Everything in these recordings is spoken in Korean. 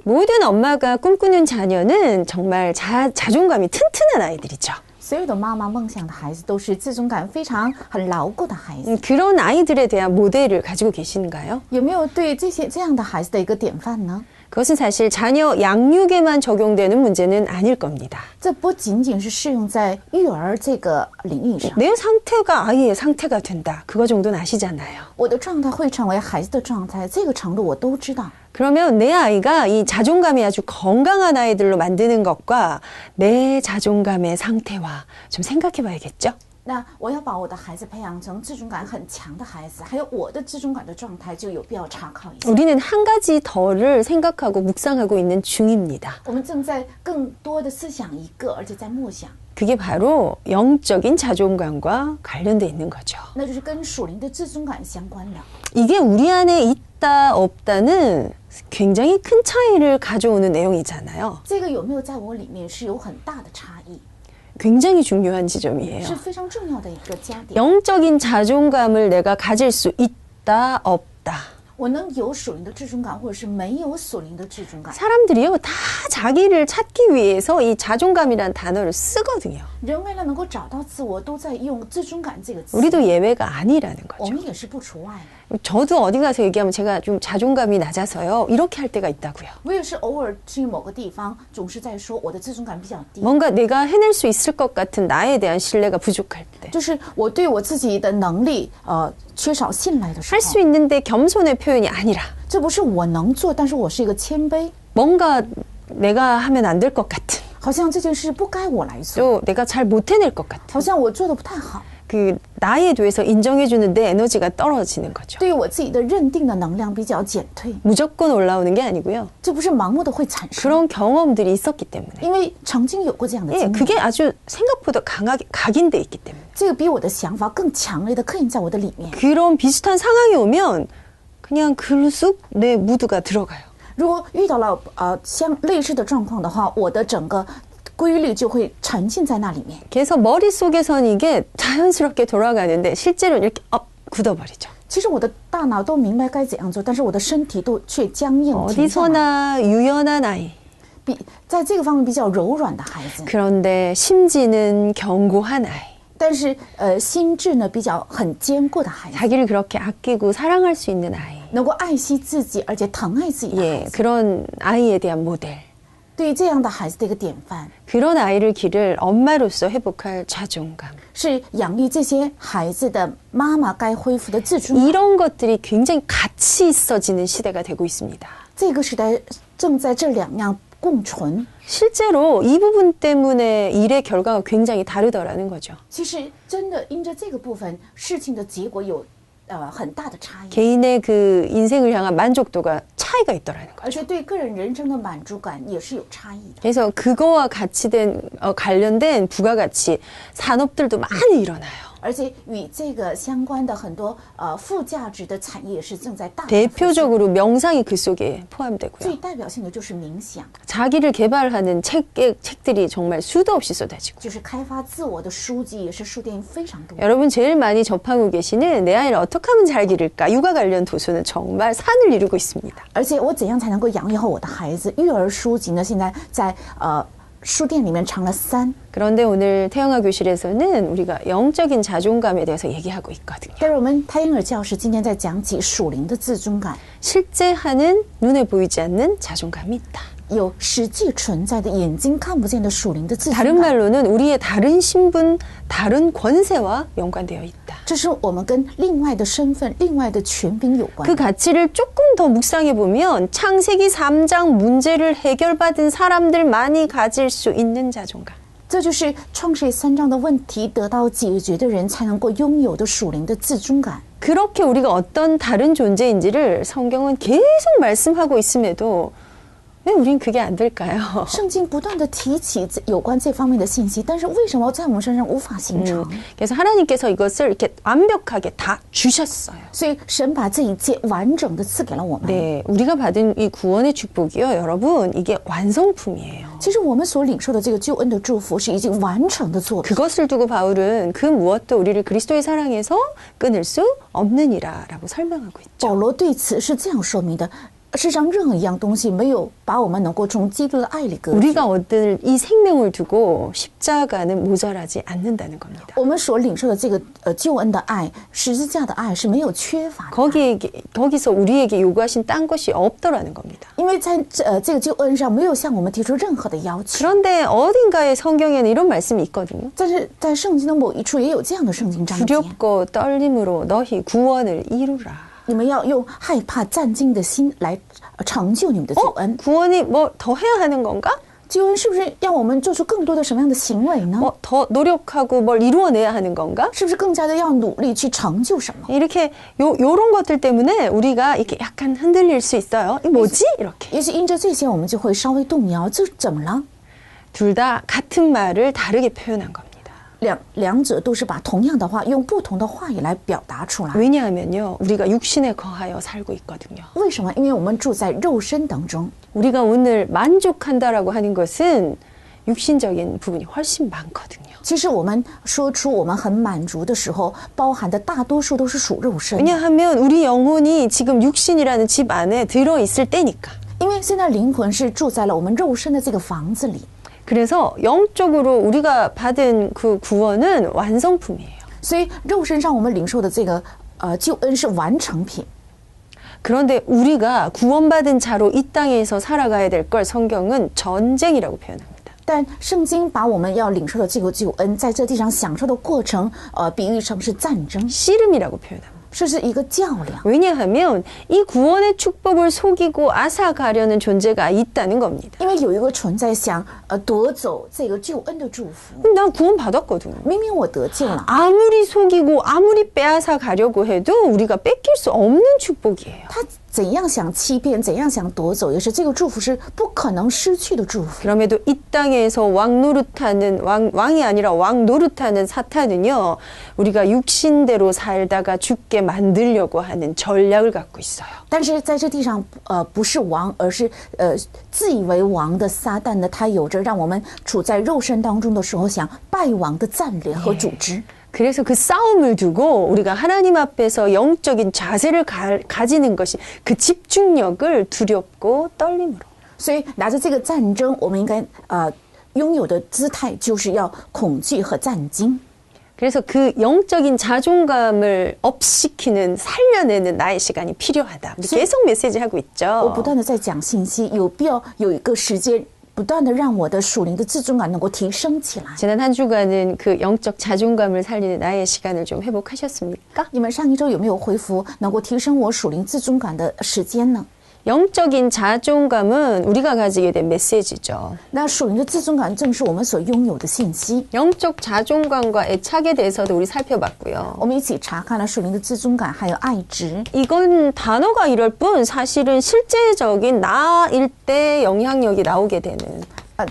모든 엄마가 꿈꾸는 자녀는 정말 자존감이 튼튼한 아이들이죠. 所有的妈妈梦想的孩子都是自尊感非常很牢固的孩子。 그런 아이들에 대한 모델을 가지고 계신가요? 有没有对这样的孩子的一个典范呢？ 그것은 사실 자녀 양육에만 적용되는 문제는 아닐 겁니다. 这不仅仅是适用在育儿这个领域上。 내 상태가 아이의 상태가 된다. 그거 정도는 아시잖아요. 我的状态会成为孩子的状态，这个程度我都知道。 그러면 내 아이가 이 자존감이 아주 건강한 아이들로 만드는 것과 내 자존감의 상태와 좀 생각해 봐야겠죠? 那我要把我的孩子培养成自尊感很强的孩子，还有我的自尊感的状态，就有必要查考一下。 우리는 한 가지 더를 생각하고 묵상하고 있는 중입니다. 我们正在更多的思想一个，而且在默想， 그게 바로 영적인 자존감과 관련돼 있는 거죠. 那就是跟属灵的自尊感相关的。 이게 우리 안에 있다 없다는 굉장히 큰 차이를 가져오는 내용이잖아요. 这个有没有在我里面是有很大的差异， 굉장히 중요한 지점이에요. 是非常重要的一个焦点。 영적인 자존감을 내가 가질 수 있다 없다. 我能有属灵的自尊感，或者是没有属灵的自尊感。 사람들이요 다 자기를 찾기 위해서 이 자존감이라는 단어를 쓰거든요. 人为了能够找到自我，都在用自尊感这个词。 우리도 예외가 아니라는 我 거죠. 们也是不除外的。 저도 어디 가서 얘기하면 제가 좀 자존감이 낮아서요 이렇게 할 때가 있다고요. 我也是偶尔去某个地方，总是在说我的自尊感比较低， 뭔가 내가 해낼 수 있을 것 같은 나에 대한 신뢰가 부족할 때. 就是我对我自己的能力缺少信赖的时 할 수 候。 있는데 겸손의 표현이 아니라 这不是我能做，但是我是一个谦卑， 뭔가 내가 하면 안 될 것 같은 好像这件事不该我来做， 또 내가 잘 못 해낼 것 같은 好像我做的不太好。 그 나에 대해서 인정해주는 내 에너지가 떨어지는 거죠. 对于我自己的认定的能量比较减退， 무조건 올라오는 게 아니고요. 这不是盲目的会产生， 그런 경험들이 있었기 때문에 因为曾经有过这样的 예, 经历， 그게 아주 생각보다 강하게 각인돼 있기 때문에 这个比我的想法更强烈的刻印在我的里面。 그런 비슷한 상황이 오면 그냥 글쑥 내 무드가 들어가요. 如果遇到了相类似的状况的话，我的整个规律就会沉浸在那里面。 그래서 머릿속에선 이게 자연스럽게 돌아가는데 실제로는 이렇게 굳어버리죠. 其实我的大脑都明白该怎样做，但是我的身体都却僵硬停下来。 어디서나 유연한 아이. 在这个方面比较柔软的孩子， 그런데 심지는 견고한 아이. 但是心智呢比较很坚固的孩子， 자기를 그렇게 아끼고 사랑할 수 있는 아이. 能够爱惜自己而且疼爱自己的孩 예, 子， 그런 아이에 대한 모델. 对于这样的孩子的一个典范， 그런 아이를 기를 엄마로서 회복할 자존감. 是养育这些孩子的妈妈该恢复的自尊感。 이런 것들이 굉장히 가치 있어지는 시대가 되고 있습니다. 这个时代正在这两样共存。 실제로 이 부분 때문에 일의 결과가 굉장히 다르더라는 거죠. 其实真的因着这个部分，事情的结果有很大的差异， 개인의 그 인생을 향한 만족도가 차이가 있더라는 거죠. 而且对个人人生的满足感也是有差异的。 그래서 그거와 관련된 부가가치 산업들도 많이 일어나요. 而且与这个相关的很多附加值的产业也是正在大幅复苏。 대표적으로 명상이 그 속에 最 포함되고요. 代表性的就是冥想， 자기를 개발하는 책들이 정말 수도 없이 쏟아지고. 就是开发自我的书籍也是书店非常多。 여러분 제일 많이 접하고 계시는 내 아이를 어떻게 하면 잘 기를까 육아 관련 도서는 정말 산을 이루고 있습니다. 而且我怎样才能够养育好我的孩子？育儿书籍呢，现在在书店里面成了3。 그런데 오늘 태영아 교실에서는 우리가 영적인 자존감에 대해서 얘기하고 있거든요. 但是我们泰因尔教师今天在讲起属灵的自尊感， 실제 하는 눈에 보이지 않는 자존감이 있다. 有实际存在的眼睛看不见的属灵的自尊 다른 感。 말로는 우리의 다른 신분, 다른 권세와 연관되어 있다. 这是我们跟另外的身份、另外的权柄有关 그 。 가치를 조금 더 묵상해 보면 창세기 3장 문제를 해결받은 사람들만이 가질 수 있는 자존감. 这就是创世3章的问题得到解决的人才能够拥有的属灵的自尊感。 그렇게 우리가 어떤 다른 존재인지를 성경은 계속 말씀하고 있음에도 왜 우린 그게 안 될까요? 圣经不断的提起有关这方面的信息，但是为什么在我们身上无法形成？ 그래서 하나님께서 이것을 이렇게 완벽하게 다 주셨어요. 所以神把这一切完整的赐给了我们。 네, 우리가 받은 이 구원의 축복이요, 여러분, 이게 완성품이에요. 其实我们所领受的这个救恩的祝福是已经完成的作品。 그것을 두고 바울은 그 무엇도 우리를 그리스도의 사랑에서 끊을 수 없느니라라고 설명하고 있죠. 保罗对此是这样说明的：世界上任何一样东西没有把我们能够从基督的爱里隔绝。 우리가 얻을 이 생명을 두고 십자가는 모자라지 않는다는 겁니다. 我们所领受的这个救恩的爱，十字架的爱是没有缺乏的， 거기서 우리에게 요구하신 딴 것이 없더라는 겁니다. 因为在这个救恩上没有向我们提出任何的要求。 그런데 어딘가에 성경에는 이런 말씀이 있거든요. 但是在圣经的某一处也有这样的圣经章节， 두렵고 떨림으로 너희 구원을 이루라. 你们要用害怕战惊的心来成就你们的救恩。 구원이 뭐 더 해야 하는 건가? 救恩是不是要我们做出更多的什么样的行为呢？ 뭐 더 노력하고 뭘 이루어내야 하는 건가? 是不是更加的要努力去成就什么？ 이렇게 요런 것들 때문에 우리가 이렇게 약간 흔들릴 수 있어요. 이 뭐지? 이렇게. 也许因着这些，我们就会稍微动摇，这怎么了？ 둘 다 같은 말을 다르게 표현한 겁니다. 两者都是把同样的话用不同的话语来表达出来。 왜냐하면요, 우리가 육신에 거하여 살고 있거든요. 为什么？因为我们住在肉身当中。 우리가 오늘 만족한다라고 하는 것은 육신적인 부분이 훨씬 많거든요. 其实我们说出我们很满足的时候，包含的大多数都是属肉身。 왜냐하면 우리 영혼이 지금 육신이라는 집 안에 들어있을 때니까. 因为现在灵魂是住在了我们肉身的这个房子里， 그래서 영적으로 우리가 받은 그 구원은 완성품이에요. 所以肉身上我们领受的这个救恩是完成品。 그런데 우리가 구원받은 자로 이 땅에서 살아가야 될 걸 성경은 전쟁이라고 표현합니다. 但圣经把我们要领受的这个救恩，在这地上享受的过程，比喻成是战争， 씨름이라고 표현합니다. 这是一个较量。 왜냐하면 이 구원의 축복을 속이고 앗아가려는 존재가 있다는 겁니다. 因为有一个存在想夺走这个救恩的祝福， 난 구원 받았거든요. 明明我得救了， 아무리 속이고 아무리 빼앗아 가려고 해도 우리가 뺏길 수 없는 축복이에요. 他怎样想欺骗，怎样想夺走，也是这个祝福是不可能失去的祝福。 그럼에도 이 땅에서 왕 노릇하는 왕이 아니라 왕 노릇하는 사탄은요, 우리가 육신대로 살다가 죽게 만들려고 하는 전략을 갖고 있어요. 但是在这地上，不是王，而是自以为王的撒旦呢，他有着让我们处在肉身当中的时候想败亡的战略和组织。 그래서 그 싸움을 두고 우리가 하나님 앞에서 영적인 자세를 가지는 것이 그 집중력을 두렵고 떨림으로. 所以拿着这个战争，我们应该拥有的姿态就是要恐惧和战惊。 그래서 그 영적인 자존감을 업시키는 살려내는 나의 시간이 필요하다. 우리 계속 메시지 하고 我 있죠. 不断的在讲信息，有必要有一个时间，不断的让我的属灵的自尊感能够提升起来。 지난 한 주간은 그 영적 자존감을 살리는 나의 시간을 좀 회복하셨습니까? 你们上一周有没有恢复能够提升我属灵自尊感的时间呢？ 영적인 자존감은 우리가 가지게 된 메시지죠. 那属灵的自尊感正是我们所拥有的信息。 영적 자존감과 애착에 대해서도 우리 살펴봤고요. 我们一起查看了属灵的自尊感，还有爱值。 이건 단어가 이럴 뿐 사실은 실제적인 나일 때 영향력이 나오게 되는.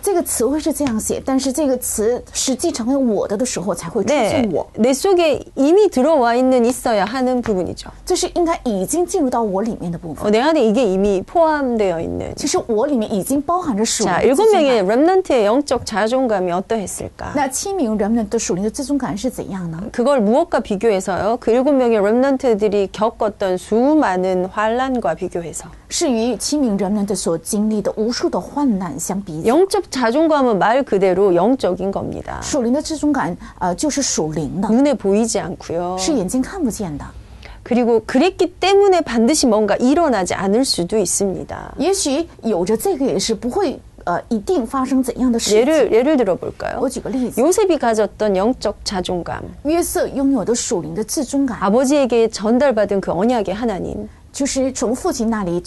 这个词汇是这样写，但是这个词实际成为我的时候才会出现 네, 我。 내 속에 이미 들어와 있어야 하는 부분이죠. 这是应该已经进入到我里面的部分。 내 안에 이게 이미 포함되어 있는. 其实我里面已经包含着属灵 자, 的自尊感。 7명의 렘넌트의 영적 자존감이 어떠했을까? 那7名人们的属灵的自尊感是怎样呢？ 그걸 무엇과 비교해서요? 그 7명의 렘넌트들이 겪었던 수많은 환난과 비교해서. 是与7名人们的所经历的无数的患难相比较。 영적 자존감은 말 그대로 영적인 겁니다. 属灵的自尊感，就是属灵的， 눈에 보이지 않고요. 是眼睛看不见的。 그리고 그랬기 때문에 반드시 뭔가 일어나지 않을 수도 있습니다. 也许有着这个也是不会一定发生怎样的事情。 예를 들어볼까요? 我举个例子， 요셉이 가졌던 영적 자존감, 约瑟拥有的属灵的自尊感， 아버지에게 전달받은 그 언약의 하나님, 就是从父亲那里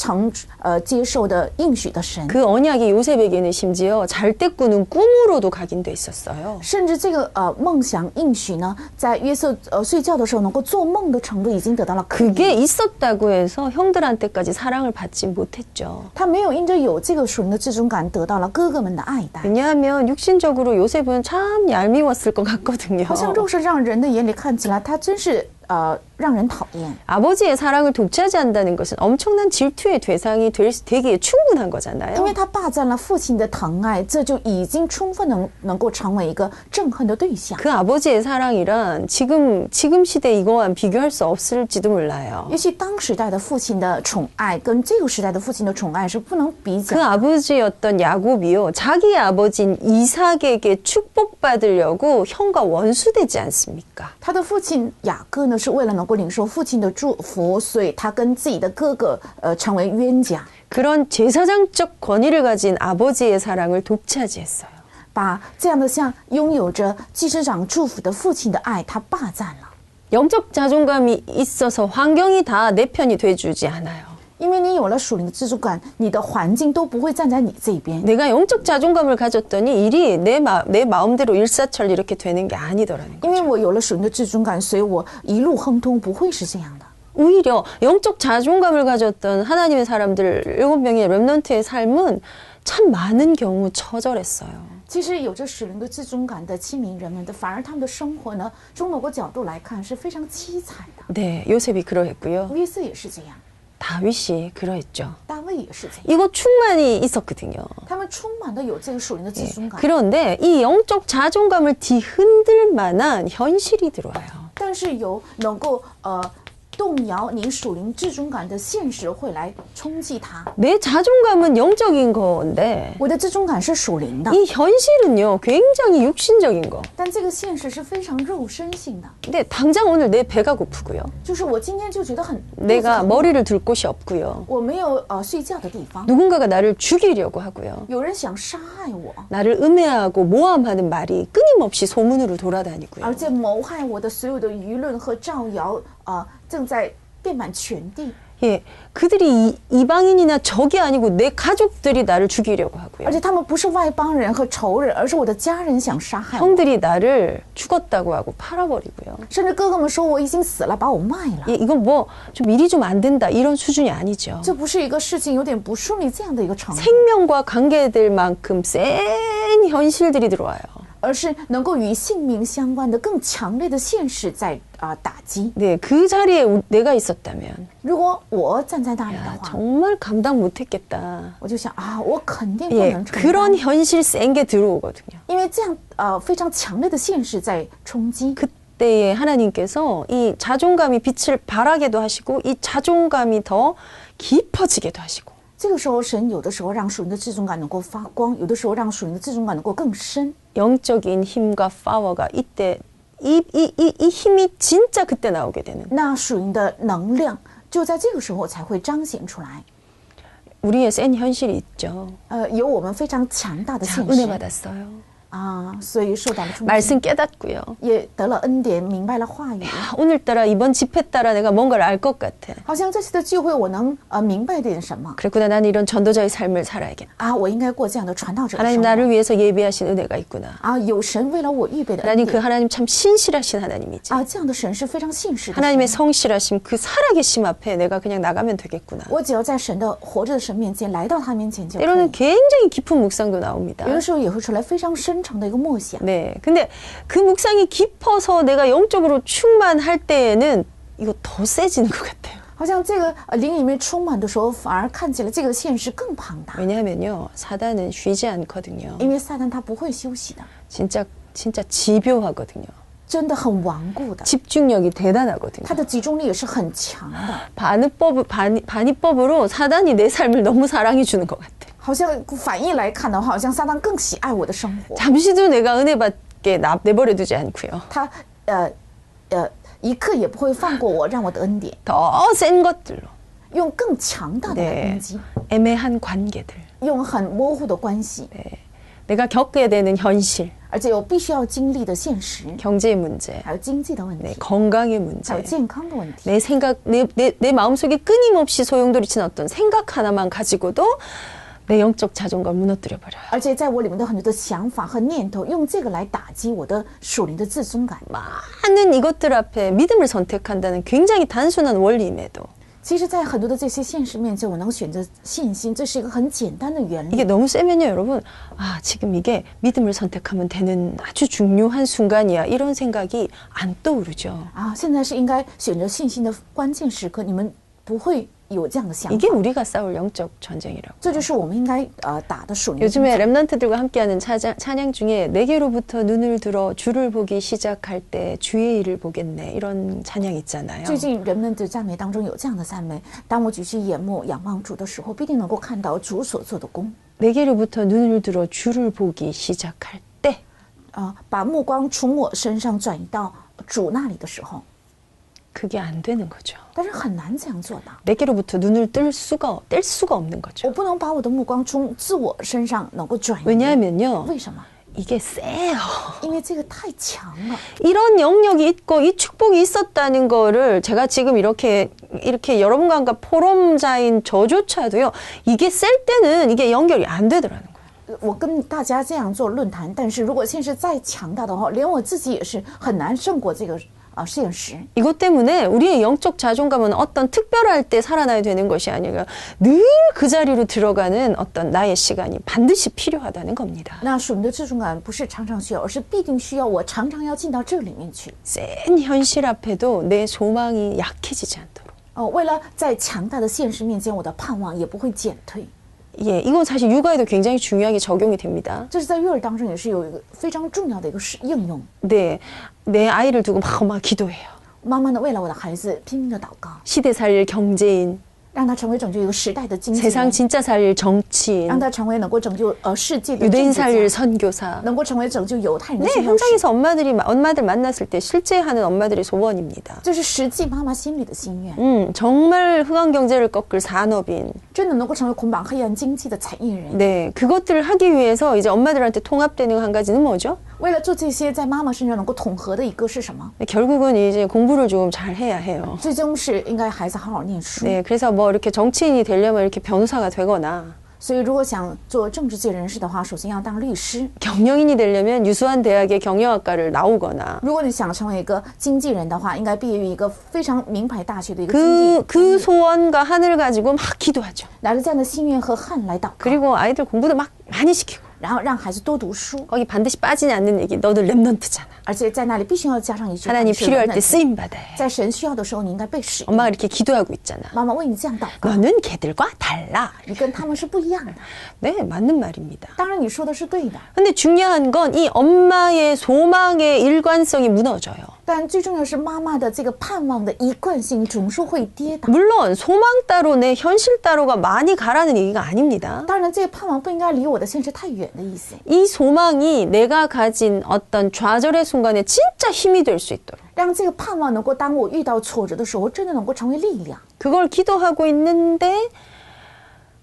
接受的应许的神。 그 언약이 요셉에게는 심지어 잘 때 꾸는 꿈으로도 각인돼 있었어요. 甚至这个梦想应许呢，在约瑟睡觉的时候能够做梦的程度已经得到了肯定。 그게 있었다고 해서 형들한테까지 사랑을 받지 못했죠. 他没有因着有这个属灵的自尊感得到了哥哥们的爱戴。 왜냐하면 육신적으로 요셉은 참 얄미웠을 것 같거든요. 好像肉身让人的眼里看起来，他真是让人讨厌。 아버지의 사랑을 독차지한다는 것은 엄청난 질투의 대상이 되기에 충분한 거잖아요. 因为他霸占了父亲的疼爱，这就已经充分能够成为一个憎恨的对象。 그 아버지의 사랑이란 지금 시대 이거와 비교할 수 없을지도 몰라요. 也许当时代的父亲的宠爱跟这个时代的父亲的宠爱是不能比较 그 的。 아버지였던 야곱이요, 자기의 아버지인 이삭에게 축복받으려고 형과 원수되지 않습니까? 他的父亲雅各呢，是为了能够领受父亲的祝福，所以他跟自己的哥哥成为冤家， 그런 제사장적 권위를 가진 아버지의 사랑을 독차지했어요. 把这样的像拥有着祭司长祝福的父亲的爱，他霸占了。 영적 자존감이 있어서 환경이 다 내 편이 돼주지 않아요. 因为你有了属灵的自主感，你的环境都不会站在你这边。 내가 영적 자존감을 가졌더니 일이 내 마음대로 일사천리 이렇게 되는 게 아니더라는 因 거예요. 为我有了属灵的自尊感，所以我一路亨通，不会是这样的。 오히려 영적 자존감을 가졌던 하나님의 사람들 7명의 렘넌트의 삶은 참 많은 경우 처절했어요. 其实有着属灵的自尊感的亲民人们的，反而他们的生活呢，从某个角度来看是非常凄惨的。 네, 요셉이 그러했고요. 约瑟也是这样， 다윗이 그러했죠. 大卫也是这样， 이거 충만히 있었거든요. 他们充满了有这个属灵的自尊感。 그런데 이 영적 자존감을 뒤흔들 만한 현실이 들어와요. 但是有能够动摇你属灵自尊感的现实会来冲击它。 내 자존감은 영적인 건데 我的自尊感是属灵的， 이 현실은요 굉장히 육신적인 거. 但这个现实是非常肉身性的， 근데 당장 오늘 내 배가 고프고요. 就是我今天就觉得很肚子 내가 很饿 머리를 둘 곳이 없고요. 我没有睡觉的地方， 누군가가 나를 죽이려고 하고요. 有人想杀害我， 나를 음해하고 모함하는 말이 끊임없이 소문으로 돌아다니고요. 而且谋害我的所有的舆论和造谣正在遍满全地。 예, 그들이 이방인이나 적이 아니고 내 가족들이 나를 죽이려고 하고요. 而且他们不是外邦人和仇人，而是我的家人想杀害我， 형들이 나를 죽었다고 하고 팔아버리고요. 甚至哥哥们说我已经死了，把我卖了。 이건 뭐 좀 일이 좀 안 된다 이런 수준이 아니죠. 这不是一个事情有点不顺利这样的一个程度， 생명과 관계될 만큼 센 현실들이 들어와요. 而是能够与性命相关的更强烈的现实在打击。 네, 그 자리에 내가 있었다면 如果我站在那里的 야, 话， 정말 감당 못했겠다. 我就想我肯定不 예, 能承 그런 担， 현실 센 게 들어오거든요. 因为这样非常强烈的现实在冲击。 그때에 하나님께서 이 자존감이 빛을 발하게도 하시고 이 자존감이 더 깊어지게도 하시고 这个时候，神有的时候让属灵的自尊感能够发光，有的时候让属灵的自尊感能够更深。 영적인 힘과 파워가 이때 이 힘이 진짜 그때 나오게 되는 那属灵的能量就在这个时候才会彰显出来。 우리의 센 현실이 있죠. 有我们非常强大的 자, 现 은혜 实 받았어요. 所以受到了冲击， 말씀 깨닫고요. 也得了恩典，明白了话语。 오늘따라 이번 집회 따라 내가 뭔가를 알 것 같아. 好像这次的聚会，我能明白点什么 그랬구나. 난 이런 전도자의 삶을 살아야겠다. 我应该过这样的传道者的 하나님 生 나를 活 위해서 예비하신 은혜가 있구나. 有神为了我预备的恩 하나님 그 典 하나님 참 신실하신 하나님이지. 这样的神是非常信实的 하나님의 神。 성실하심 그 살아계심 앞에 내가 그냥 나가면 되겠구나. 我只要在神的活着的神面前来到他面前就可以。 때로는 굉장히 깊은 묵상도 나옵니다. 有的时候也会出来非常深长的一个默想。 네. 근데 그 묵상이 깊어서 내가 영적으로 충만할 때에는 이거 더 세지는 것 같아요. 好像这个灵里面充满的时候，反而看起来这个现实更庞大。 왜냐하면요. 사단은 쉬지 않거든요. 因为撒旦他不会休息的， 진짜 집요하거든요. 真的很顽固的， 집중력이 대단하거든요. 他的集中力也是很强的。 반입법으로 사단이 내 삶을 너무 사랑해 주는 것 같아. 好像反应来看的话，好像撒旦更喜爱我的生活。 잠시도 내가 은혜 받게 내버려 두지 않고요. 他一刻也不会放过我，让我的恩典 더 센 것들로. 用更强大的来攻 네. 击， 애매한 관계들. 用很模糊的关系， 내가 겪게 되는 현실. 而且有必须要经历的现实， 경제의 문제. 还有经济的问 네, 题， 건강의 还有 문제. 健康的问题。 내 생각, 내 마음속에 끊임없이 소용돌이친 어떤 생각 하나만 가지고도 내 영적 자존감을 무너뜨려 버려요. 而且在我里面的很多的想法和念头，用这个来打击我的属灵的自尊感。 많은 이것들 앞에 믿음을 선택한다는 굉장히 단순한 원리임에도 其实，在很多的这些现实面前，我能选择信心，这是一个很简单的原 이게 理。 너무 세면요, 여러분. 아, 지금 이게 믿음을 선택하면 되는 아주 중요한 순간이야. 이런 생각이 안 떠오르죠. 啊，现在是应该选择信心的关键时刻，你们不会有这样的想 이게 法。 우리가 싸울 영적 전쟁이라고. 这就是我们应该打的属灵的征 요즘에 战。 랩런트들과 함께하는 찬양 중에 내게로부터 눈을 들어 주를 보기 시작할 때 주의 일을 보겠네. 이런 찬양 있잖아요. 最近人们的赞美当中有这样的赞美：当我举起眼目仰望主的时候，必定能够看到主所做的功。 내게로부터 눈을 들어 주를 보기 시작할 때 把目光从我身上转移到主那里的时候， 그게 안 되는 거죠. 但是很难这样做到。 내게로부터 눈을 뗄 수가 없는 거죠. 我不能把我的目光从自我身上能够转移。 왜냐하면요. 为什么？ 이게 세요. 因为这个太强了。 이런 영역이 있고 이 축복이 있었다는 거를 제가 지금 이렇게 여러분과 함께 포럼자인 저조차도요. 이게 셀 때는 이게 연결이 안 되더라는 거예요. 我跟大家这样做论坛，但是如果现实再强大的话，连我自己也是很难胜过这个现实。 이것 때문에 우리의 영적 자존감은 어떤 특별할 때 살아나야 되는 것이 아니라 늘 그 자리로 들어가는 어떤 나의 시간이 반드시 필요하다는 겁니다. 那属灵的自尊感不是常常需要，而是必定需要我常常要进到这里面去。 센 현실 앞에도 내 소망이 약해지지 않도록. 为了在强大的现实面前，我的盼望也不会减退。 예, 이건 사실 육아에도 굉장히 중요하게 적용이 됩니다. 这是在育儿当中也是有一个非常重要的一个应用。 네, 내 아이를 두고 막 기도해요. 妈妈呢，为了我的孩子拼命的祷告， 시대 살릴 경제인, 让他成为拯救一个时代的经济 세상 人， 진짜 살릴 정치인, 让他成为能够拯救世界的 유대인 政治 살릴 家， 선교사. 能够成为拯救犹太人的 네, 宣教士。 현장에서 엄마들 만났을 때 실제 하는 엄마들의 소원입니다. 这是实际妈妈心里的心愿， 정말 흑암 경제를 꺾을 산업인. 真的能够成为捆绑黑暗经济的产业人。 네, 그것들을 하기 위해서 이제 엄마들한테 통합되는 한 가지는 뭐죠? 为了做这些，在妈妈身上能够统合的一个是什么？ 결국은 이제 공부를 좀 잘 해야 해요. 最终是应该孩子好好念书。 네, 그래서 뭐 이렇게 정치인이 되려면 이렇게 변호사가 되거나 所以，如果想做政治界人士的话，首先要当律师； 경영인이 되려면 유수한 대학의 경영학과를 나오거나 如果你想成为一个经纪人的话，应该毕业于一个非常名牌大学的一个经济。 그 소원과 한을 가지고 막 기도하죠. 拿着这样的心愿和汗来祷告， 그리고 아이들 공부도 막 많이 시키고 然后让孩子多读书， 거기 반드시 빠지지 않는 얘기 너도 랩넌트잖아. 而且在那里必须要加上一句话： 하나님 你是 필요할 人 때 的 쓰임 받아야 해. 在神需要的时候，你应该被使用。 엄마가 이렇게 기도하고 있잖아. 妈妈为你这样祷告， 너는 걔들과 달라. 你跟他们是不一样的。 네, 맞는 말입니다. 当然，你说的是对的， 근데 중요한 건 이 엄마의 소망의 일관성이 무너져요. 但最重要是妈妈的这个盼望的一贯性总是会跌倒。 물론 소망 따로 내 현실 따로가 많이 가라는 얘기가 아닙니다. 当然，这个盼望不应该离我的现实太远的意思， 이 소망이 내가 가진 어떤 좌절의 순간에 진짜 힘이 될 수 있도록 让这个盼望能够当我遇到挫折的时候，真的能够成为力量。 그걸 기도하고 있는데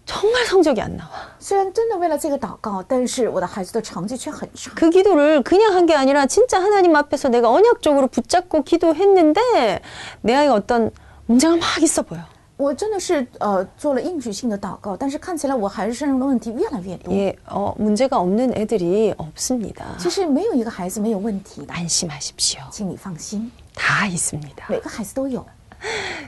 정말 성적이 안 나와. 虽然真的为了这个祷告，但是我的孩子的成绩却很差。 그 기도를 그냥 한 게 아니라 진짜 하나님 앞에서 내가 언약적으로 붙잡고 기도했는데 내 아이가 어떤 문제가 막 있어 보여. 我真的是做了应许性的祷告，但是看起来我孩子身上的问题越来越多。 예, 문제가 없는 애들이 없습니다. 其实没有一个孩子没有问题的， 안심하십시오. 请你放心， 다 있습니다. 每个孩子都有。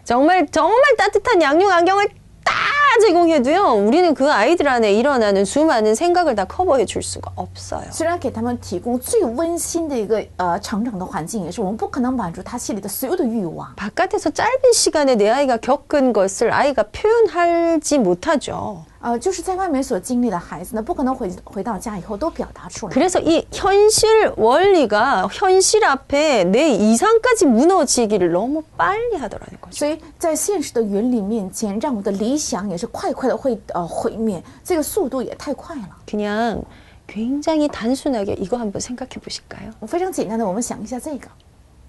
정말 따뜻한 양육 안경을 다 제공해도요. 우리는 그 아이들 안에 일어나는 수많은 생각을 다 커버해 줄 수가 없어요. 虽然给他们提供最温馨的一个成长的环境，也是我们不可能满足他心里的所有的欲望。 바깥에서 짧은 시간에 내 아이가 겪은 것을 아이가 표현하지 못하죠. 就是在外面所经历的孩子呢，不可能回到家以后都表达出来。 그래서 이 현실 원리가 현실 앞에 내 이상까지 무너지기를 너무 빨리 하더라는 거죠. 所以在现实的原理面前，让我的理想也是快快的会毁灭，这个速度也太快了。 그냥 굉장히 단순하게 이거 한번 생각해 보실까요? 非常简单的，我们想一下这个，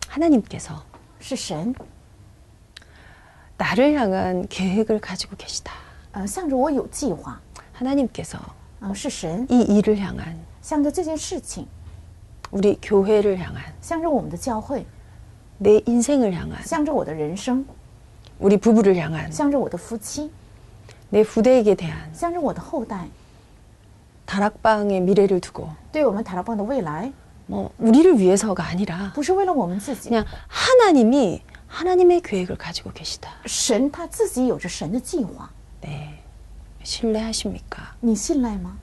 하나님께서 是神 나를 향한 계획을 가지고 계시다. 向着我有计划， 하나님께서 是神 이 일을 향한 向着这件事情， 우리 교회를 향한 向着我们的教会， 내 인생을 향한 向着我的人生， 우리 부부를 향한 向着我的夫妻， 내 후대에게 대한 向着我的后代， 다락방의 미래를 두고 对我们塔拉邦的未来， 뭐 우리를 위해서가 아니라 不是为了我们自己， 그냥 하나님이 하나님의 계획을 가지고 계시다. 神他自己有着神的计划， 네. 신뢰하십니까? 你信赖吗？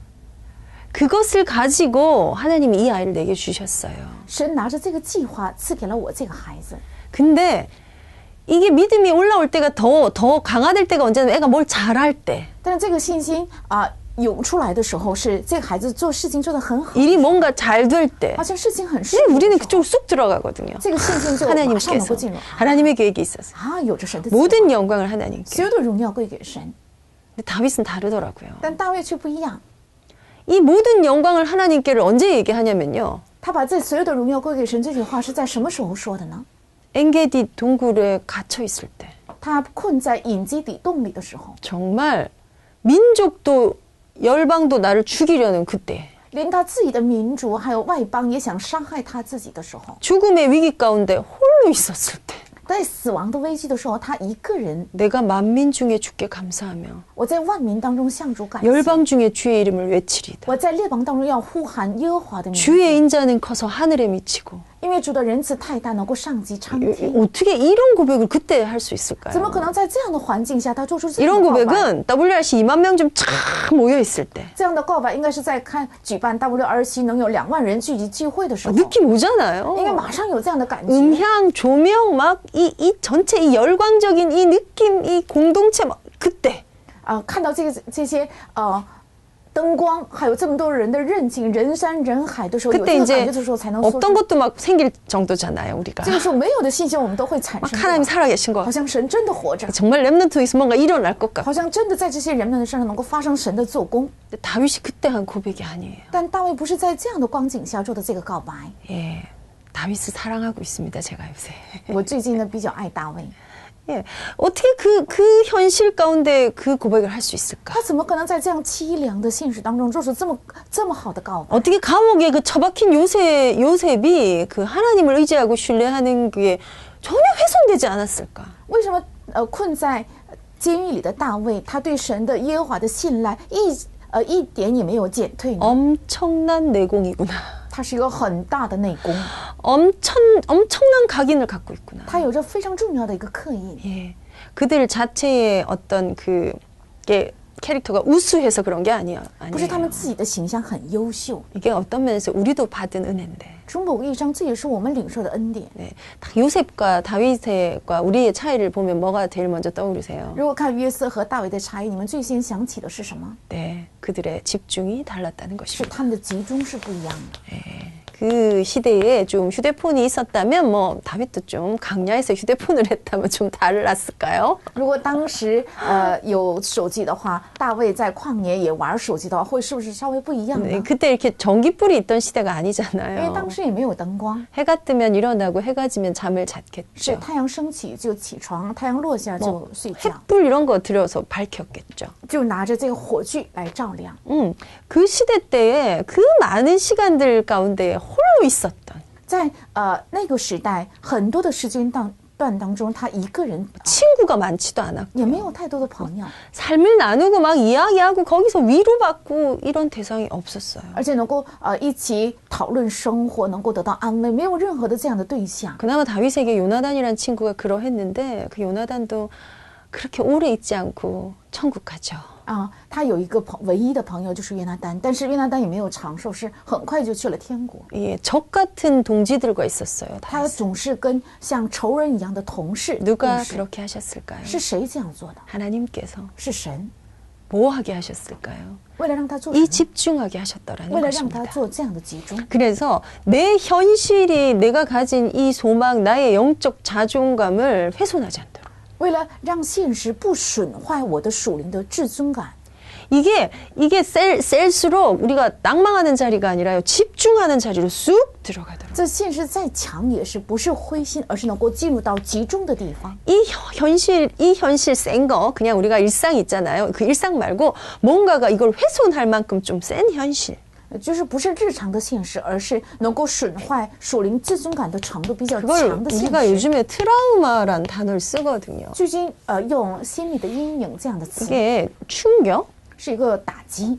그것을 가지고 하나님이 이 아이를 내게 주셨어요. 神拿着这个计划赐给了我这个孩子， 근데 이게 믿음이 올라올 때가 더 강화될 때가 언제냐면 애가 뭘 잘할 때, 但是这个信心涌出来的时候，是这个孩子做事情做得很好， 일이 뭔가 잘 될 때, 好像事情很顺 네, 利的 우리는 时候， 그쪽으로 쑥 들어가거든요. 这个信心就马上能 하나님께서 够进入 하나님의 계획이 있어서 有着神的计划， 모든 영광을 하나님께. 所有的荣耀归给神。 근데 다윗은 다르더라고요. 但大卫却不一样， 이 모든 영광을 하나님께를 언제 얘기하냐면요. 他把这所有的荣耀归给神这句话是在什么时候说的呢？ 엔게디 동굴에 갇혀 있을 때. 他困在隐基底洞里的时候， 정말 민족도 열방도 나를 죽이려는 그때. 连他自己的民族还有外邦也想伤害他自己的时候， 죽음의 위기 가운데 홀로 있었을 때. 在死亡的危机的时候，他一个人， 내가 만민 중에 주께 감사하며 我在万民当中向主感谢， 열방 중에 주의 이름을 외치리다. 我在列邦当中要呼喊耶和华的名字， 주의 인자는 커서 하늘에 미치고. 因为主的仁慈太大，能够上及苍天。 어떻게 이런 고백을 그때 할 수 怎么 있을까요? 可能在这样的环境下，他做出这样 이런 的告白？ 고백은 WRC 2만 명 좀 쫙 모여 있을 때. 这样的告白应该是在举办 W27能有2万人聚集聚会的时候， 느낌 应该 오잖아요. 马上有这样的感觉。 음향, 조명, 막 이 전체 이 열광적인 이 느낌, 이 공동체 막 그때. 看到这些灯光，还有这么多人的热情，人山人海的时候，有 그때 这个感 이제 觉的时候，才能说 없던 것도 막 생길 정도잖아요, 우리가. 这个时候没有的信心，我们都会产 막 生 하나님 对吧。 살아계신 것 好 같고. 像神真的活着， 정말 렘넌트에서 뭔가 일어날 것 같고. 好像真的在这些人们的身上能够发生神的做工。 근데 다윗이 그때 한 고백이 아니에요. 但大卫不是在这样的光景下做的这个告白。 예, 다윗을 사랑하고 있습니다, 제가 요새. 我最近呢比较爱大卫， 예, 어떻게 그 현실 가운데 그 고백을 할 수 있을까? 他怎么可能在这样凄凉的现实当中做出这么好的告白？ 어떻게 감옥에 그 처박힌 요셉이 그 하나님을 의지하고 신뢰하는 게 전혀 훼손되지 않았을까? 为什么困在监狱里的大卫，他对神的耶和华的信赖一点也没有减退呢？ 엄청난 내공이구나. 他是一个很大的内功， 엄청난 각인을 갖고 있구나. 他有着非常重要的一个刻印。 예, 그들 자체의 어떤 게 캐릭터가 우수해서 그런 게 아니에요. 不是他们自己的形象很优秀， 이게 어떤 면에서 우리도 받은 은혜인데. 从某个意义上，这也是我们领受的恩典。 네, 요셉과 다윗과 우리의 차이를 보면 뭐가 제일 먼저 떠오르세요? 如果看约瑟和大卫的差异，你们最先想起的是什么？ 네, 그들의 집중이 달랐다는 是 것입니다. 他们的集中是不一样的。 그 시대에 좀 휴대폰이 있었다면 뭐 다윗도 좀 강야에서 휴대폰을 했다면 좀 달랐을까요? 如果当时有手机的话，大卫在旷野也玩手机的话，会是不是稍微不一样呢？ 네, 그때 이렇게 전기불이 있던 시대가 因为 아니잖아요. 当时也没有灯光， 해가 뜨면 일어나고 해가 지면 잠을 是 잤겠죠. 太阳升起就起床，太阳落下就睡觉， 햇불 이런 거 들여서 밝혔겠죠. 就拿着这个火炬来照亮。 그 시대 때에 그 많은 시간들 가운데 홀로 있었던 在那个时代，很多的时间段当中，他一个人 친구가 많지도 않았고 也没有太多的朋友， 삶을 나누고 막 이야기하고 거기서 위로받고 이런 대상이 없었어요. 而且能够一起讨论生活，能够得到安慰，没有任何的这样的对象。 그나마 다윗에게 요나단이라는 친구가 그러했는데 그 요나단도 그렇게 오래 있지 않고 천국 가죠. 他有一个唯一的朋友就是约拿单，但是约拿单也没有长寿，是很快就去了天国。 예, 적 같은 동지들과 있었어요. 他 다윗은. 总是跟像仇人一样的同事。 누가 共事 그렇게 하셨을까요? 是谁这样做的？ 하나님께서 是神， 뭐 하게 하셨을까요? 为了让他做什 이 么？ 집중하게 하셨더라는 为了让他 것입니다. 做这样的集中。 그래서 내 현실이 내가 가진 이 소망, 나의 영적 자존감을 훼손하지 않도록. 为了让现实不损坏我的属灵的至尊感， 이게 셀수록 우리가 낭망하는 자리가 아니라요. 집중하는 자리로 쑥 들어가도록. 这现实再强也是不是灰心，而是能够进入到集中的地方。 이 현실 센 거, 그냥 우리가 일상 있잖아요. 그 일상 말고 뭔가가 이걸 훼손할 만큼 좀 센 현실. 就是不是日常的现实，而是能够损坏属灵自尊感的程度比较 그걸 强的现 우리가 实。 요즘에 트라우마란 단어를 쓰거든요. 最近用心理的阴影这样的词， 이게 충격, 是一个打击，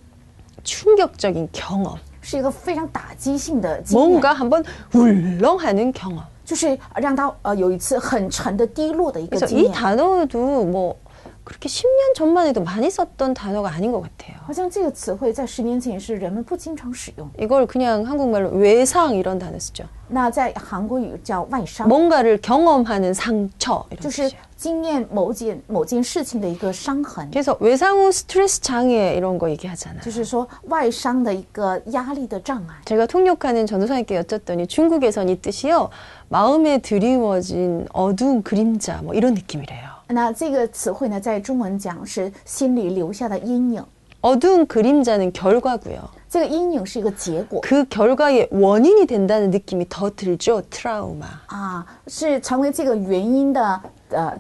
충격적인 경험. 是一个非常打击性的经验， 뭔가 한번 울렁하는 경험. 就是让他有一次很沉的低落的一个 그래서 经 이 验。 단어도 뭐 그렇게 10년 전만 해도 많이 썼던 단어가 아닌 것 같아요. 好像这个词汇在10年前也是人们不经常使用。 이걸 그냥 한국말로 외상 이런 단어 쓰죠. 那在韩国语叫外伤， 뭔가를 경험하는 상처 이런 就是 뜻이에요. 经验某件事情的一个伤痕， 그래서 외상 후 스트레스 장애 이런 거 얘기하잖아요. 就是说外伤的一个压力的障碍。 제가 통역하는 전도사님께 여쭸더니 중국에선 이 뜻이요. 마음에 드리워진 어두운 그림자 뭐 이런 느낌이래요. 那这个词汇呢，在中文讲是心里留下的阴影， 어두운 그림자는 결과고요. 这个阴影是一个结果 그 결과의 원인이 된다는 느낌이 더 들죠. 트라우마. 啊，是成为这个原因的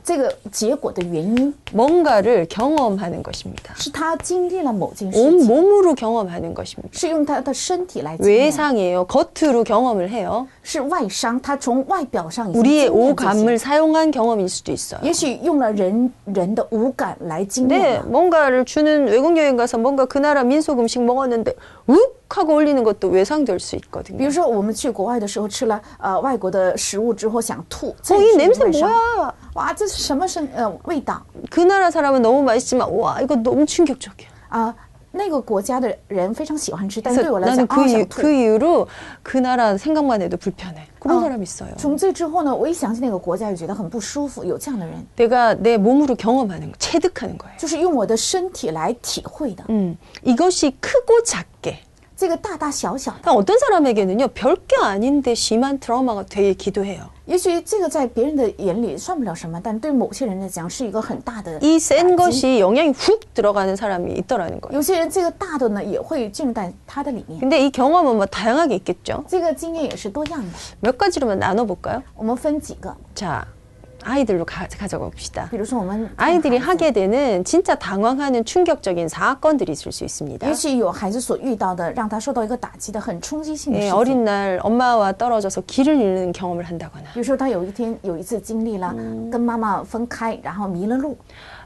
这个结果的原因， 뭔가를 경험하는 것입니다. 是他经历了某件事 온 情， 몸으로 경험하는 것입니다. 是用他的身体来经验， 외상이에요. 겉으로 경험을 해요. 是外伤，他从外表上已经 우리의 经验这些 오감을 사용한 경험일 수도 있어요. 也许用了人的五感来经验 네, 了。 뭔가를 주는 외국 여행 가서 뭔가 그 나라 민속 음식 먹었는데 욱 하고 올리는 것도 외상될 수 比 있거든요. 如说我们去国外的时候吃了外国的食物之后想吐，这 이 也是 냄새 外伤。 뭐야? 哇，这是什么味道 그 나라 사람은 너무 맛있지만 와 이거 너무 충격적이야. 啊？那个国家的人非常喜欢吃，但是对 그래서 我来讲 나는 想吐。 그 이후로 그 나라 생각만 해도 불편해. 그런 어. 사람 있어요. 从这之后呢，我一想起那个国家，就觉得很不舒服。有这样的人， 내가 내 몸으로 경험하는 거, 체득하는 거예요. 就是用我的身体来体会的。 이것이 크고 작게. 这个大大小小的， 그러니까 어떤 사람에게는요 별게 아닌데 심한 트라우마가 되기도 해요. 也许这个在别人的眼里算不了什么，但对某些人来讲是一个很大的 이 센 打击。 것이 영향이 훅 들어가는 사람이 있더라는 거예요. 有些人这个大的呢也会进入到他的里面。 근데 이 경험은 뭐 다양하게 있겠죠. 这个经验也是多样的， 몇 가지로만 나눠볼까요? 我们分几个， 자, 아이들로 가져가 봅시다. 比如说我们 아이들이 孩子 하게 되는 진짜 당황하는 충격적인 사건들이 있을 수 있습니다. 也许有孩子所遇到的，让他受到一个打击的很冲击性的 네, 事情。 어린 날 엄마와 떨어져서 길을 잃는 경험을 한다거나 比如说他有一次经历了跟妈妈分开，然后迷了路。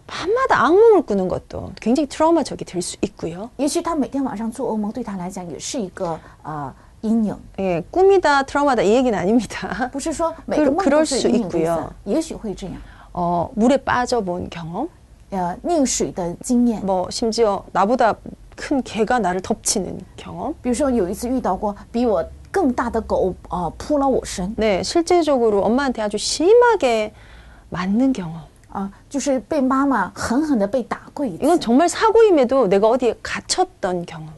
밤마다 악몽을 꾸는 것도 굉장히 트라우마적이 될 수 있고요. 也许他每天晚上做噩梦，对他来讲也是一个阴影。 예, 꿈이다 트라우마다 이 얘기는 아닙니다. 不是说每个梦 그럴 都是 수 阴影部分 있고요. ，也许会这样。 물에 빠져본 경험, 溺水的经验， 뭐 심지어 나보다 큰 개가 나를 덮치는 경험. 比如说有一次遇到过比我更大的狗扑了我身 네, 실제적으로 엄마한테 아주 심하게 맞는 경험. 就是被妈妈狠狠的被打过一 이건 次。 정말 사고임에도 내가 어디에 갇혔던 경험.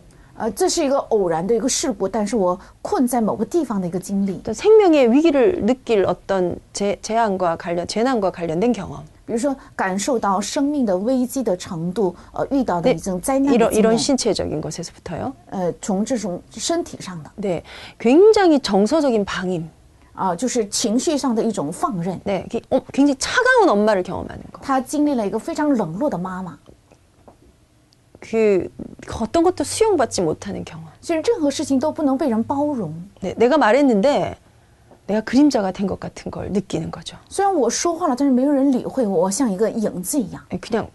这是一个偶然的一个事故，但是我困在某个地方的一个经历。 또 생명의 위기를 느낄 어떤 재난과 관련된 경험. 比如说感受到生命的危机的程度，遇到的一种灾难的 이런 经 이런 验， 신체적인 것에서부터요. 从这种身体上的 네, 굉장히 정서적인 방임. 就是情绪上的一种放任。 네, 굉장히 차가운 엄마를 경험하는 거. 他经历了一个非常冷落的妈妈， 그 어떤 것도 수용받지 못하는 경험. 所以任何事情都不能被人包容。 네, 내가 말했는데 내가 그림자가 된 것 같은 걸 느끼는 거죠. 虽然我说话了，但是没有人理会我，我像一个影子一样， 그냥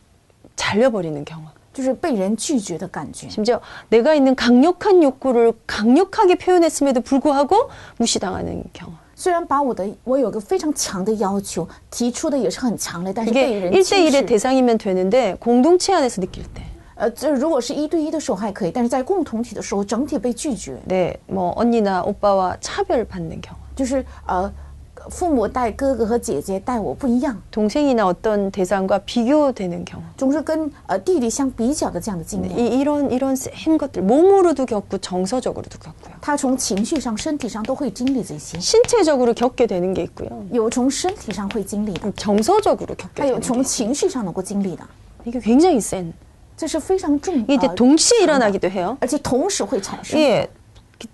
잘려버리는 경험. 就是被人拒绝的感觉。 심지어 내가 있는 강력한 욕구를 강력하게 표현했음에도 불구하고 무시당하는 경험. 虽然我有个非常强的要求，提出的也是很强烈，但是被 이게 人轻 1대1의 视。 대상이면 되는데 공동체 안에서 느낄 때. 这如果是1对1的时候还可以，但是在共同体的时候，整体被拒绝， 네, 뭐 언니나 오빠와 차별받는 경험. 就是父母待哥哥和姐姐待我不一样， 동생이나 어떤 대상과 비교되는 경험. 总是跟弟弟相比较的这样的经验。 이런 센 것들 몸으로도 겪고 정서적으로도 겪고요. 他从情绪上、身体上都会经历这些， 신체적으로 겪게 되는 게 있고요. 有从身体上会经历的， 정서적으로 겪게 还有 되는 从 게 情绪上能够经历的， 이게 굉장히 센. 这是非常重 이게 동시에 일어나기도 해요. 而且同时会产生。 예,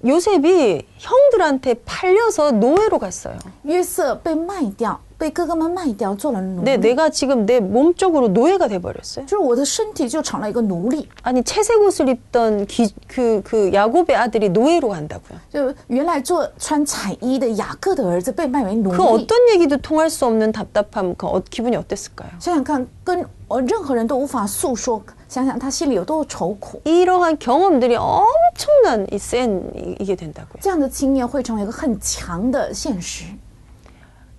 요셉이 형들한테 팔려서 노예로 갔어요. 约瑟被卖掉，被哥哥们卖掉，做了奴 근데 隶， 내가 지금 내 몸쪽으로 노예가 돼버렸어요. 就是我的身体就成了一个奴隶。 아니 채색 옷을 입던 그 야곱의 아들이 노예로 간다고요. 就原来穿彩衣的雅各的儿子被卖为奴 그 隶， 어떤 얘기도 통할 수 없는 답답함, 기분이 어땠을까요? 想想看，跟任何人都无法诉说，想想他心里有多愁苦。 이러한 경험들이 엄청난 이게 된다고요. 这样的经验会成为一个很强的现实。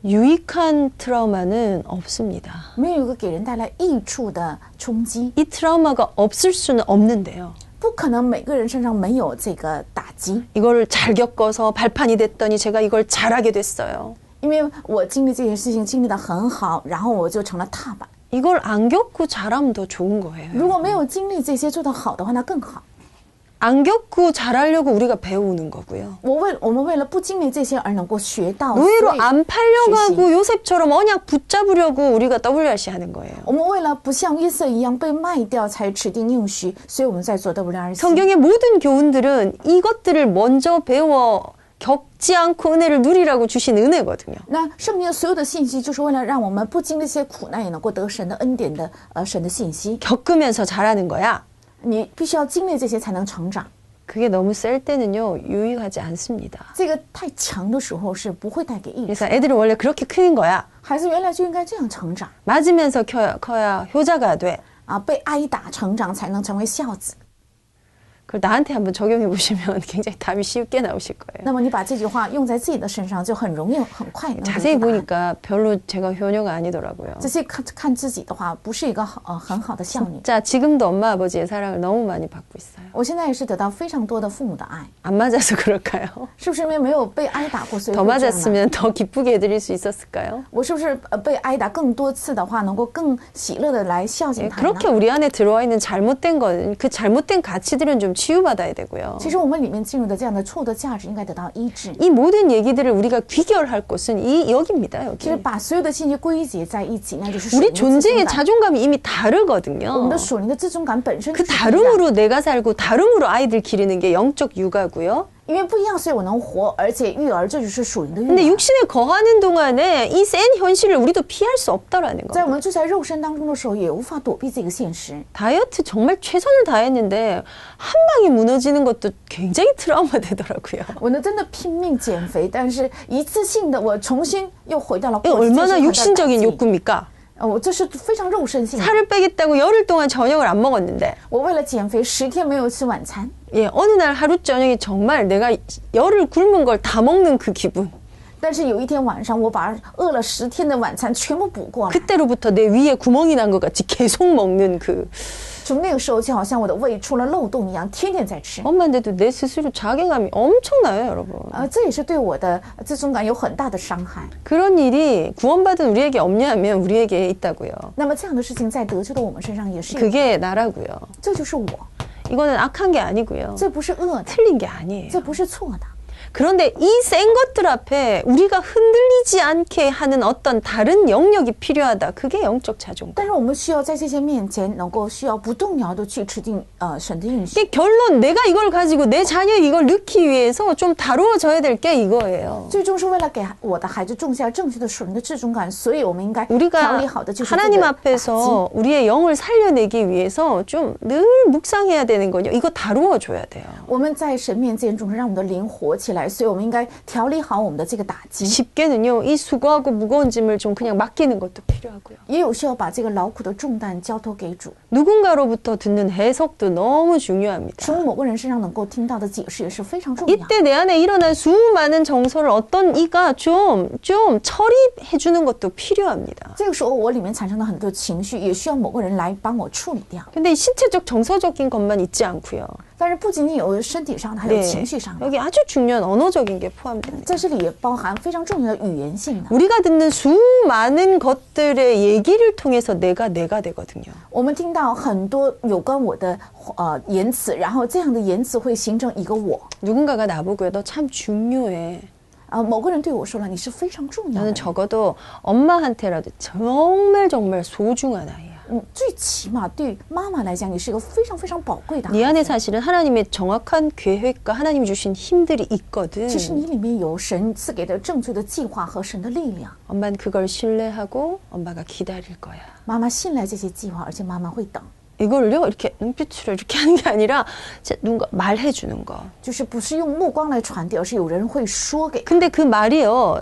유익한 트라우마는 없습니다. 没有一个给人带来益处的冲击， 이 트라우마가 없을 수는 없는데요. 不可能每个人身上没有这个打击。 이거를 잘 겪어서 발판이 됐더니 제가 이걸 잘하게 됐어요. 因为我经历这些事情经历得很好，然后我就成了踏板。 이걸 안 겪고 잘하면 더 좋은 거예요. 如果没有经历这些做得好的话，那更好。 안 겪고 잘하려고 우리가 배우는 거고요. 我们为了不经历这些而能够学到， 노예로 所以 안 팔려가고 요셉처럼 언약 붙잡으려고 우리가 WRC 하는 거예요. 我们为了不像约瑟一样被卖掉才指定应许，所以我们在做 WRC。 성경의 모든 교훈들은 이것들을 먼저 배워 겪지 않고 은혜를 누리라고 주신 은혜거든요. 那圣经所有的信息，就是为了让我们不经历这些苦难，也能够得神的恩典的神的信息。 겪으면서 잘하는 거야. 你必须要经历这些才能成长。 그게 너무 셀 때는요 유익하지 않습니다. 这个太强的时候是不会带给益处。 그래서 애들은 원래 그렇게 크는 거야. 孩子原来就应该这样成长 맞으면서 커야 효자가 돼. 啊，被挨打成长才能成为孝子。 그걸 나한테 한번 적용해 보시면 굉장히 답이 쉽게 나오실 거예요. 那么你把这句话用在自己的身上，就很容易、很快能得出 자세히 答案。 보니까 별로 제가 효녀가 아니더라고요. 仔细看自己的话，不是一个很好的孝女。 자, 지금도 엄마 아버지의 사랑을 너무 많이 받고 있어요. 我现在也是得到非常多的父母的爱， 안 맞아서 그럴까요? 是不是因为没有被挨打过，所以 더 会这样呢？ 맞았으면 더 기쁘게 해드릴 수 있었을까요? 我是不是被挨打更多次的话，能够更喜乐的来孝敬他呢？ 그렇게 우리 안에 들어와 있는 잘못된 건, 그 잘못된 가치들은 좀 치유받아야 되고요. 其实我们里面进入的这样的错的价值，应该得到医治。 이 모든 얘기들을 우리가 귀결할 곳은 여기입니다. 其实 여기. 把所有的信息归结在一起，那就是属 우리 灵的自尊 존재의 感。 자존감이 이미 我们 다르거든요. 的属灵的自尊感本身 그 就是不一样 다름으로 내가 살고 다름으로 아이들 기르는 게 영적 육아고요. 因为不一样，所以我能活，而且育儿这就是属灵的育 근데 儿。 육신에 거하는 동안에 이 센 현실을 우리도 피할 수 없다라는 在我 거. 们住在肉身当中的时候，也无法躲避这个现实。 다이어트 정말 최선을 다했는데 한 방에 무너지는 것도 굉장히 트라우마 되더라고요. 我呢真的拼命减肥，但是一次性的我重新又回到了 이게 过去，这是 얼마나 很大的 육신적인 打击 욕구입니까? 我这是非常肉身性的。 살을 빼겠다고 열흘 동안 저녁을 안 먹었는데 我为了减肥10天没有吃晚餐， 예, 어느 날 하루 저녁이 정말 내가 열흘 굶은 걸 다 먹는 그 기분. 但是有一天晚上，我把饿了10天的晚餐全部补过来。 그때로부터 내 위에 구멍이 난 것 같이 계속 먹는 그 从那个时候，就好像我的胃出了漏洞一样，天天在吃。 엄마인데도 내 스스로 자괴감이 엄청나요, 여러분. 这也是对我的自尊感有很大的伤害。 그런 일이 구원받은 우리에게 없냐면 우리에게 있다고요. 那么这样的事情在得救的我们身上也是有， 그게 나라고요. 这就是我， 이거는 악한 게 아니고요. 这不是恶的， 틀린 게 아니에요. 这不是错的。 그런데 이 센 것들 앞에 우리가 흔들리지 않게 하는 어떤 다른 영역이 필요하다. 그게 영적 자존감. 但是我们需要在这些面前能够需要不动摇的去持定神的应许。 이게 결론 내가 이걸 가지고 내 자녀 이걸 넣기 위해서 좀 다루어져야 될 게 이거예요. 最终是为了给我的孩子种下正确的属灵的自尊感，所以我们应该调 우리가 理好的就是这个 하나님 打击。 앞에서 우리의 영을 살려내기 위해서 좀 늘 묵상해야 되는 거죠. 이거 다루어줘야 돼요. 我们在神面前总是让我们的灵活起来，所以我们应该调理好我们的这个打击。 쉽게는요, 이 수고하고 무거운 짐을 좀 그냥 맡기는 것도 필요하고요. 也有需要把这个劳苦的重担交托给主。 누군가로부터 듣는 해석도 너무 중요합니다. 从某个人身上能够听到的解释也是非常重要。 이때 내 안에 일어난 수많은 정서를 어떤 이가 좀 처리해 주는 것도 필요합니다. 这个时候我里面产生了很多情绪，也需要某个人来帮我处理掉。 근데 이 신체적 정서적인 것만 있지 않고요. 但是不仅仅有身体上的，还有情绪上的， 여기 아주 중요한 언어적인 게 포함됩니다. 在这里也包含非常重要的语言性的。 우리가 듣는 수많은 것들의 얘기를 통해서 내가 되거든요. 我们听到很多有关我的言辞，然后这样的言辞会形成一个我。 누군가가 나보고요, 너 참 중요해. 某个人对我说了，你是非常重要的 너는 人。 적어도 엄마한테라도 정말 소중한 아이야. 最起码对妈妈来讲，你是一个非常非常宝贵的孩 네 子。 안에 사실은 하나님의 정확한 계획과 하나님이 주신 힘들이 있거든. 其实你里面有神赐给的正确的计划和神的力量。 엄마는 그걸 신뢰하고 엄마가 기다릴 거야. 妈妈信赖这些计划，而且妈妈会等， 이걸요, 이렇게 눈빛으로 이렇게 하는 게 아니라 진짜 누군가 말해 주는 거. 就是不是用目光来传递，而是有人会说给。 근데 그 말이요,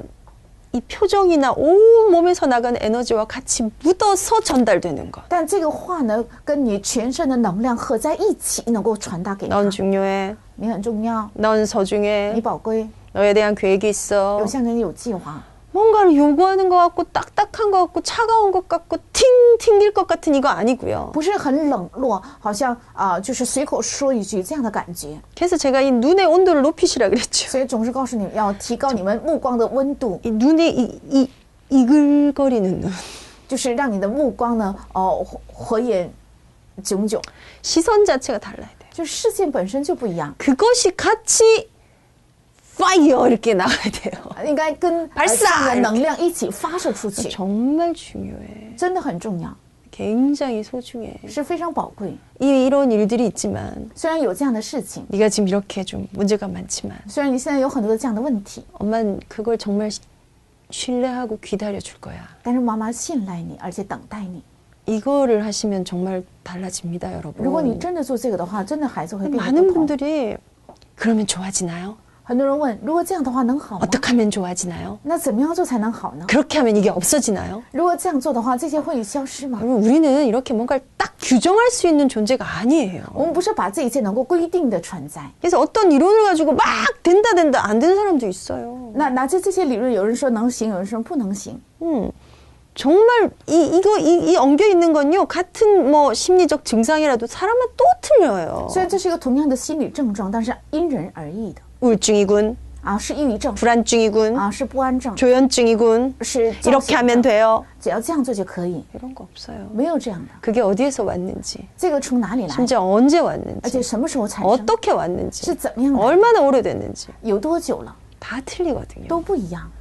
이 표정이나 온 몸에서 나가는 에너지와 같이 묻어서 전달되는 것. 但这个话呢，跟你全身的能量合在一起，能够传达给他 넌 。 중요해. 你很重要， 넌 你 소중해. 宝贵， 너에 대한 계획이 있어. 有向着你有计划。 뭔가를 요구하는 것 같고 딱딱한 것 같고 차가운 것 같고 튕길 것 같은 이거 아니고요. 不是很冷落，好像就是随口说一句这样的感觉。 그래서 제가 이 눈의 온도를 높이시라 그랬죠. 所以总是告诉你们要提高你们目光的温度， 이 눈이 이글거리는 눈. 就是让你的目光呢，火眼炯炯， 시선 자체가 달라야 돼요. 就是视线本身就不一样， 그것이 같이 파이어 이렇게 나가야 돼요. 应该跟발사这样的能量一起发射出去， 정말 중요해. 真的很重要， 굉장히 소중해. 是非常宝贵。 이런 일들이 있지만 虽然有这样的事情， 네가 지금 이렇게 좀 문제가 많지만 虽然你现在有很多的这样的问题， 엄마는 그걸 정말 신뢰하고 기다려 줄 거야. 但是妈妈信赖你，而且等待你。 이거를 하시면 정말 달라집니다, 如果你 여러분. 真的做这个的话，真的孩子会变得 많은 不同。 분들이 그러면 좋아지나요? 很多人问，如果这样的话能好吗？ 어떻게 하면 좋아지나요? 那怎么样做才能好呢？ 그렇게 하면 이게 없어지나요? 如果这样做的话，这些会消失吗？ 여러분, 우리는 이렇게 뭔가를 딱 규정할 수 있는 존재가 아니에요. 我们不是把这一切能够规定的存在。 그래서 어떤 이론을 가지고 막 된다 안 되는 사람도 있어요. 那拿着这些理论，有人说能行，有人说不能行。 정말 이 엉겨 있는 건요, 같은 뭐 심리적 증상이라도 사람은 또 틀려요. 虽然这是一个同样的心理症状，但是因人而异的 우울증이군, 是抑郁症 불안증이군, 是不安症， 조현증이군, 是躁 이렇게 型 하면 症 돼요. 只要这样做就可以， 이런 거 없어요. 没有这样的。 그게 어디에서 왔는지, 这个从哪里来？ 심지어 언제 而且 왔는지, 什么时候产生？ 어떻게 왔는지, 是怎么样来？ 얼마나 오래됐는지 有多久了？ 다 틀리거든요. 都不一样。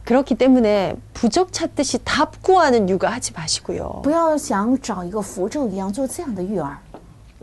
그렇기 때문에 부적 찾듯이 답 구하는 육아 하지 마시고요. 不要想找一个符咒一样做这样的育儿。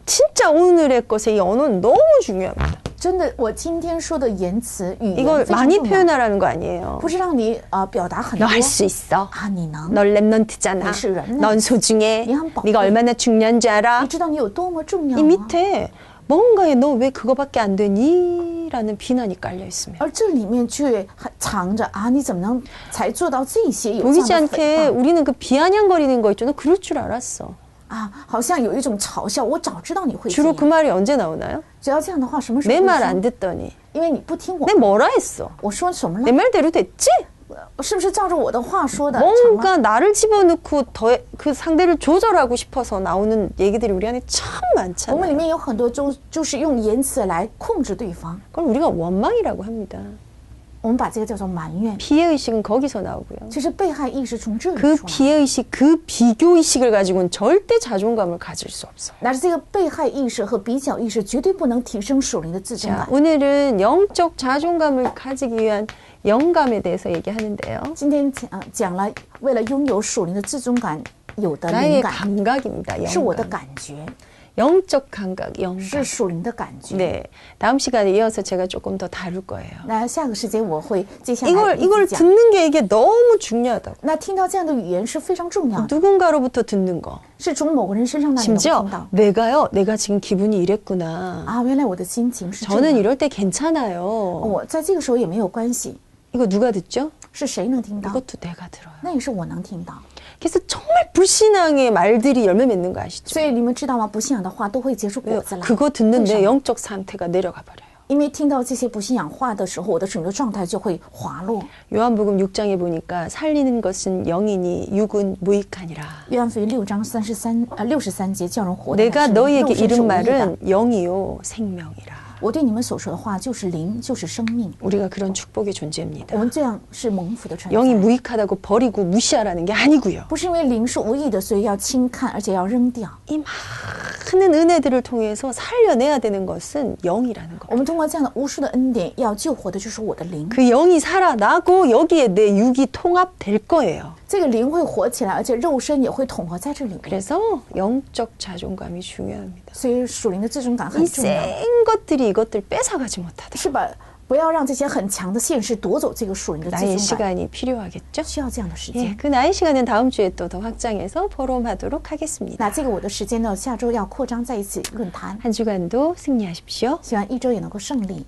진짜 오늘의 것의 이 언어는 너무 중요합니다. 真的，我今天说的言辞语言 이걸 非常 많이 重要， 표현하라는 거 아니에요. 不是让你表达很 너 多 할 수 있어. 你能， 널 랩넌트잖아. 역시 랩넌트. 넌 소중해. 이한 법. 네가 얼마나 중요한지 알아? 你知道你有多么重要 이 吗？ 밑에 뭔가에 너 왜 그거밖에 안 되니? 라는 비난이 깔려 있으면 而这里面却还藏着你怎么能才做到这些？有 보이지 这样的 않게 诽 우리는 그 비아냥거리는 거 있죠. 너 그럴 줄 알았어. 谤好像有一种嘲笑。我早知道你会这 주로 그 样， 말이 언제 나오나요? 只要这样的话，什么时候 내 会 말 说 안 듣더니 因为你不听我 내 ， 뭐라 했어? 我说什么 내 了？ 말대로 됐지? 是不是照着我的话说的？成了 뭔가 나를 집어넣고 그 상대를 조절하고 싶어서 나오는 얘기들이 우리 안에 참 我们里 많잖아요. 面有很多就是用言辞来控制对方， 그걸 우리가 원망이라고 합니다. 我们把这个叫做埋怨。 피해의식은 거기서 나오고요. 其实被害意识从这里 그 出来， 피해의식, 그 비교의식을 가지고는 절대 자존감을 가질 수 없어요. 拿着这个被害意识和比较意识，绝对不能提升属灵的自尊 자, 感。 오늘은 영적 자존감을 가지기 위한 영감에 대해서 얘기하는데요. 今天讲了，为了拥有属灵的自尊感，有的 나의 灵感 감각입니다. 是我的 영감. 感觉， 영적 감각, 是 영감. 属灵的感觉。 네, 다음 시간에 이어서 제가 조금 더 다룰 거예요. 那下个时间我会接下来 이걸 一起讲。 듣는 게 이게 너무 중요하다고. 那听到这样的语言是非常重要的， 누군가로부터 듣는 거. 是从某个人身上那里能够 심지어 听到。 내가 지금 기분이 이랬구나. 原来我的心情是这 저는 样。 이럴 때 괜찮아요. 我在这个时候也没有关系， 이거 누가 듣죠? 是谁能听到？ 이것도 내가 들어요. 那也是我能听到。 그래서 정말 불신앙의 말들이 열매 맺는 거 아시죠? 所以你们知道吗？不信仰的话都会结出果 왜요? 子来。 그거 듣는 为什 내 么？ 영적 상태가 내려가 버려요. 因为听到这些不信仰话的时候，我的整个状态就会滑落。 요한복음 6장에 보니까 살리는 것은 영이니 육은 무익하니라. 约翰福音6章63节，叫人活的 내가 乃是灵， 너희에게 肉身是 이른 无益的。 말은 영이요 생명이라. 我对你们所说的话就是灵，就是生命。 우리가 그런 축복의 我 존재입니다. 们这样是蒙福的存 영이 在， 무익하다고 버리고 무시하라는 게 아니고요. 不是因为灵是无益的，所以要轻看，而且要扔掉。 이 많은 은혜들을 통해서 살려내야 되는 것은 영이라는 我 거예요. 们通过这样的无数的恩典，要救活的就是我的灵。 그 영이 살아나고 여기에 내 육이 통합될 거예요. 这个灵会活起来，而且肉身也会统合在这里面。 그래서 영적 자존감이 중요합니다. 所以属灵的自尊感 이 很重要， 센 것들이 이것들 뺏어가지 못하다. 是吧？不要让这些很强的现实夺走这个属灵的自 나의 尊感， 시간이 필요하겠죠? 需要这样的时 예, 间。 그 나의 시간은 다음 주에 또 더 확장해서 포럼하도록 하겠습니다. 那这个我的时间呢，下周要扩张在一起论坛， 한 주간도 승리하십시오. 希望一周也能够胜利。